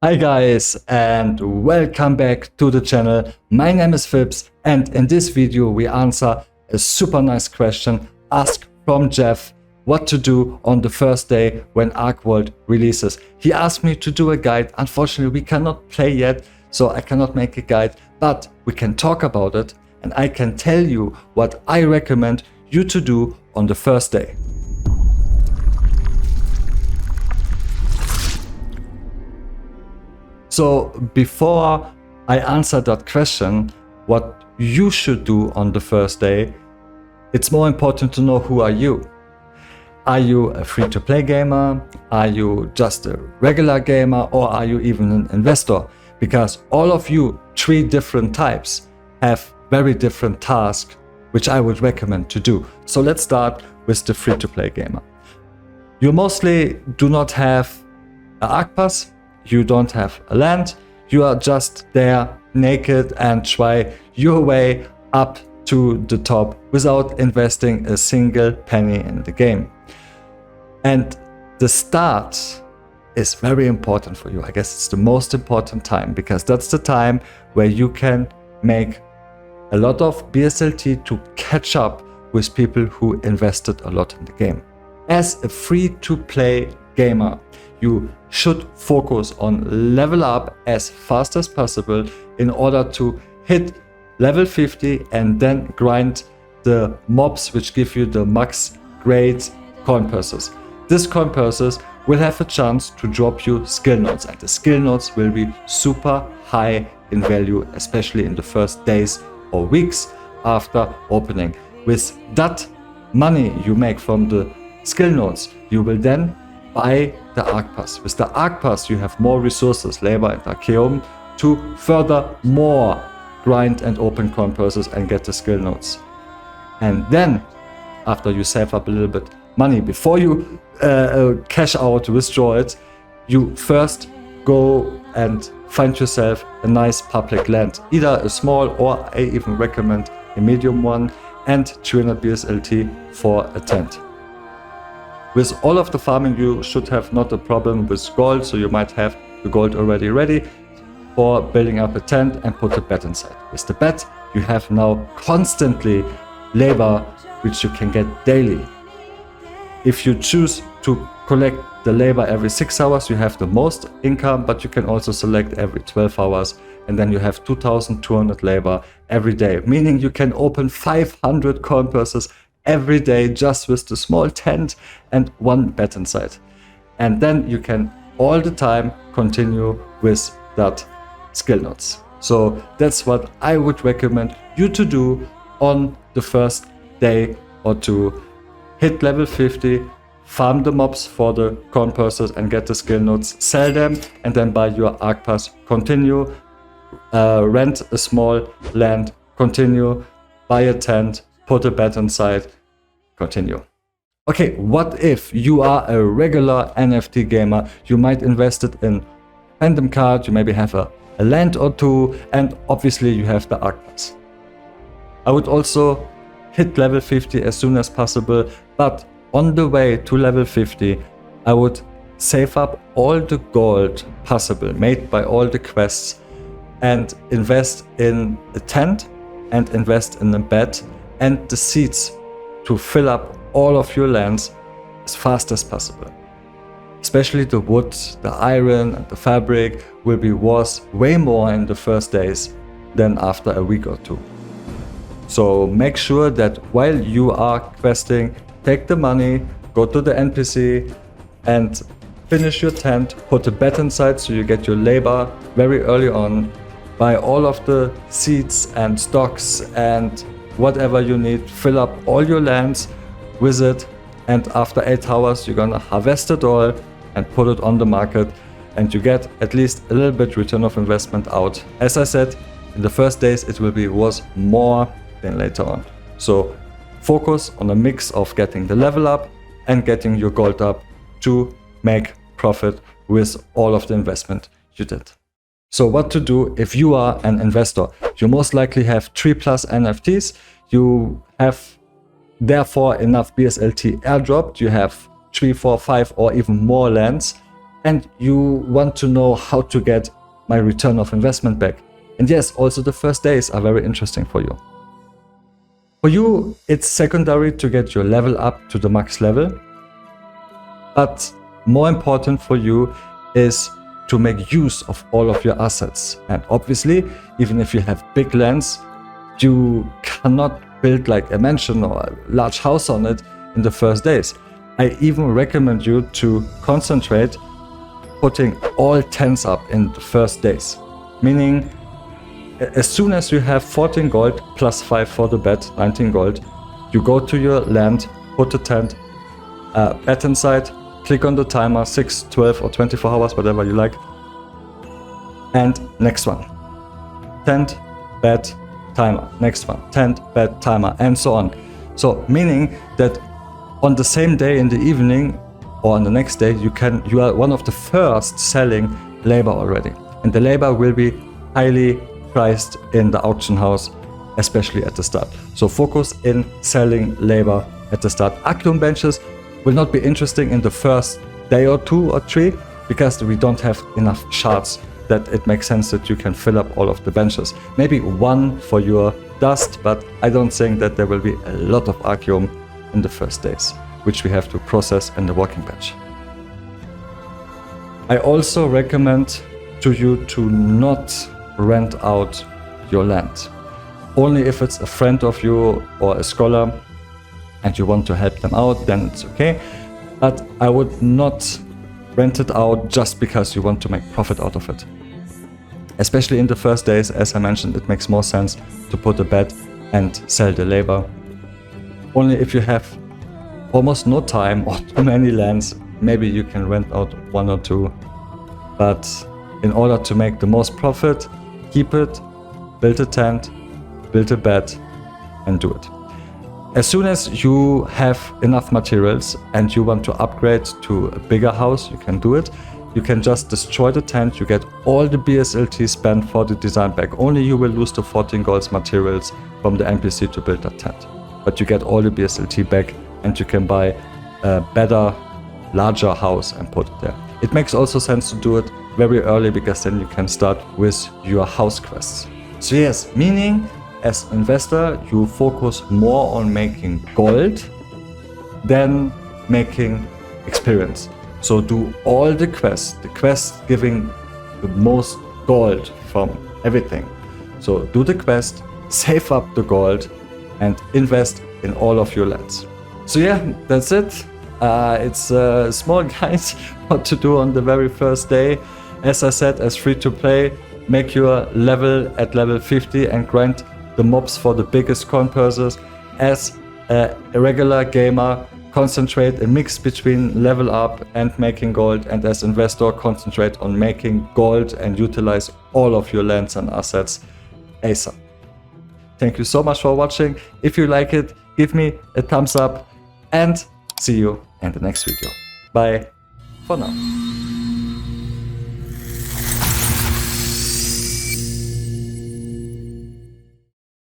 Hi guys and welcome back to the channel. My name is Fipz and in this video we answer a super nice question asked from Jeff, what to do on the first day when ArcheWorld releases. He asked me to do a guide. Unfortunately we cannot play yet, so I cannot make a guide, but we can talk about it and I can tell you what I recommend you to do on the first day. So before I answer that question, what you should do on the first day, it's more important to know who are you. Are you a free-to-play gamer? Are you just a regular gamer? Or are you even an investor? Because all of you, 3 different types, have very different tasks, which I would recommend to do. So let's start with the free-to-play gamer. You mostly do not have an Arc Pass. You don't have a land, you are just there naked and try your way up to the top without investing a single penny in the game. And the start is very important for you. I guess it's the most important time because that's the time where you can make a lot of BSLT to catch up with people who invested a lot in the game. As a free-to-play gamer, you should focus on level up as fast as possible in order to hit level 50 and then grind the mobs which give you the max grade coin purses. This coin purses will have a chance to drop you skill nodes, and the skill nodes will be super high in value, especially in the first days or weeks after opening. With that money you make from the skill nodes, you will then buy the Arc Pass. With the Arc Pass you have more resources, labor and archaeum, to further more grind and open coin purses and get the skill nodes. And then after you save up a little bit money before you cash out, withdraw it, you first go and find yourself a nice public land, either a small or I even recommend a medium one, and 300 BSLT for a tent. With all of the farming you should have not a problem with gold, so you might have the gold already ready for building up a tent and put a bed inside. With the bed you have now constantly labor which you can get daily. If you choose to collect the labor every 6 hours you have the most income, but you can also select every 12 hours and then you have 2200 labor every day, meaning you can open 500 coin purses every day just with the small tent and one bed inside. And then you can all the time continue with that skill nodes. So that's what I would recommend you to do on the first day or two. Hit level 50, farm the mobs for the coin purses and get the skill nodes, sell them and then buy your Arc Pass. Continue, rent a small land, continue, buy a tent, put a bed inside, continue. Okay, what if you are a regular NFT gamer? You might invest it in random card, you maybe have a land or two, and obviously you have the Arc Pass. I would also hit level 50 as soon as possible, but on the way to level 50 I would save up all the gold possible made by all the quests and invest in a tent and invest in a bed and the seeds to fill up all of your lands as fast as possible. Especially the wood, the iron and the fabric will be worth way more in the first days than after a week or two. So make sure that while you are questing, take the money, go to the NPC and finish your tent, put a bed inside so you get your labor very early on, buy all of the seeds and stocks and whatever you need, fill up all your lands with it, and after 8 hours you're gonna harvest it all and put it on the market and you get at least a little bit return of investment out. As I said, in the first days it will be worth more than later on. So focus on a mix of getting the level up and getting your gold up to make profit with all of the investment you did. So what to do if you are an investor? You most likely have 3+ NFTs. You have therefore enough BSLT airdropped. You have 3, 4, 5 or even more lands. and you want to know how to get my return of investment back. And yes, also the first days are very interesting for you. For you, it's secondary to get your level up to the max level, but more important for you is to make use of all of your assets. And obviously, even if you have big lands, you cannot build like a mansion or a large house on it in the first days. I even recommend you to concentrate putting all tents up in the first days. Meaning, as soon as you have 14 gold plus 5 for the bet, 19 gold, you go to your land, put a tent, bet inside, click on the timer, 6, 12 or 24 hours, whatever you like. And next one. Tent, bet, timer. Next one. Tent, bet, timer, and so on. So meaning that on the same day in the evening or on the next day, you are one of the first selling labor already. And the labor will be highly priced in the auction house, especially at the start. So focus in selling labor at the start. Atrium benches will not be interesting in the first day or 2 or 3 because we don't have enough shards that it makes sense that you can fill up all of the benches. Maybe one for your dust, but I don't think that there will be a lot of Archeum in the first days, which we have to process in the working bench. I also recommend to you to not rent out your land. Only if it's a friend of you or a scholar and you want to help them out, then it's okay. But I would not rent it out just because you want to make profit out of it. Especially in the first days, as I mentioned, it makes more sense to put a bet and sell the labor. Only if you have almost no time or too many lands, maybe you can rent out 1 or 2. But in order to make the most profit, keep it, build a tent, build a bet, and do it. As soon as you have enough materials and you want to upgrade to a bigger house, you can do it. You can just destroy the tent, you get all the BSLT spent for the design back. Only you will lose the 14 gold materials from the NPC to build that tent. But you get all the BSLT back and you can buy a better, larger house and put it there. It makes also sense to do it very early because then you can start with your house quests. So yes, meaning as an investor, you focus more on making gold than making experience. So do all the quests giving the most gold from everything. So do the quest, save up the gold and invest in all of your lands. So yeah, that's it. It's a small guide what to do on the very first day. As I said, as free to play, make your level at level 50 and grind the mobs for the biggest coin purses. As a regular gamer, concentrate a mix between level up and making gold, and as investor, concentrate on making gold and utilize all of your lands and assets ASAP. Thank you so much for watching. If you like it, give me a thumbs up and see you in the next video. Bye for now.